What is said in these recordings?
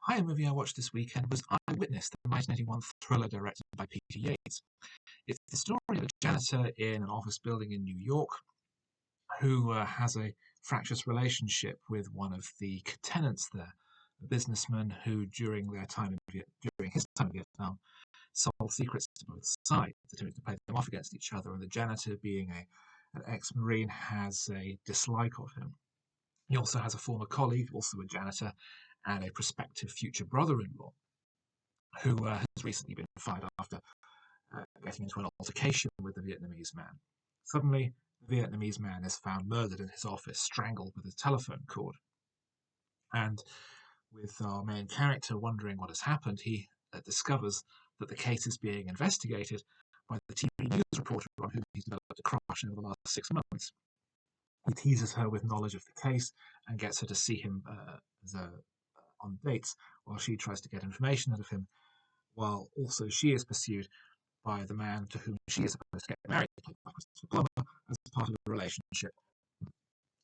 Hi, a movie I watched this weekend was Eyewitness, the 1981 thriller directed by Peter Yates. It's the story of a janitor in an office building in New York who has a fractious relationship with one of the tenants there, a businessman who, during his time in Vietnam, sold secrets to both sides, attempting to play them off against each other. And the janitor, being an ex-marine, has a dislike of him. He also has a former colleague, also a janitor, and a prospective future brother-in-law who has recently been fired after getting into an altercation with the Vietnamese man. Suddenly, the Vietnamese man is found murdered in his office, strangled with a telephone cord. And with our main character wondering what has happened, he discovers that the case is being investigated by the TV news reporter on whom he's developed a crush over the last 6 months. He teases her with knowledge of the case and gets her to see him on dates while she tries to get information out of him, while also she is pursued by the man to whom she is supposed to get married, played by Christopher Plummer, as part of a relationship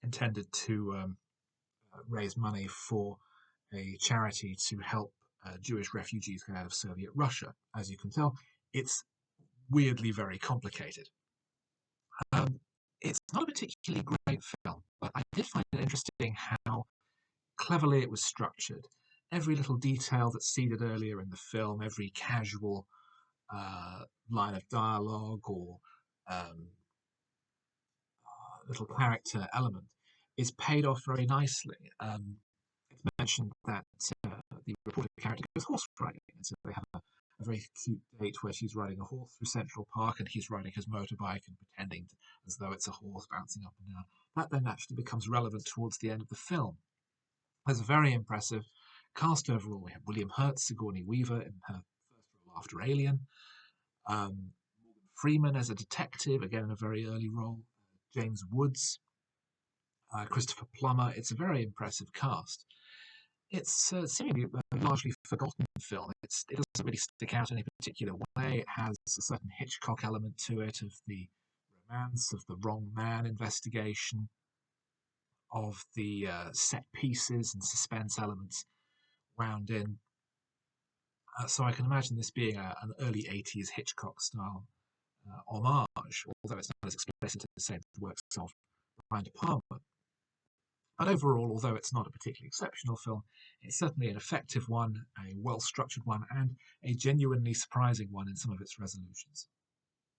intended to raise money for a charity to help Jewish refugees get out of Soviet Russia. As you can tell, it's weirdly very complicated. It's not a particularly great film, but I did find it interesting how cleverly it was structured. Every little detail that's seeded earlier in the film, every casual line of dialogue or little character element is paid off very nicely. It's mentioned that the reporter character goes horse riding, and so they have a very cute date where she's riding a horse through Central Park and he's riding his motorbike and pretending as though it's a horse bouncing up and down. That then actually becomes relevant towards the end of the film. There's a very impressive cast overall. We have William Hurt, Sigourney Weaver in her first role after Alien, Morgan Freeman as a detective, again in a very early role, James Woods, Christopher Plummer. It's a very impressive cast. It's seemingly a largely forgotten film. It doesn't really stick out in any particular way. It has a certain Hitchcock element to it, of the romance, of the wrong man investigation, of the set pieces and suspense elements wound in. So I can imagine this being an early 80s Hitchcock style homage, although it's not as explicit as, say, the works of Brian De Palma. But overall, although it's not a particularly exceptional film, it's certainly an effective one, a well-structured one, and a genuinely surprising one in some of its resolutions.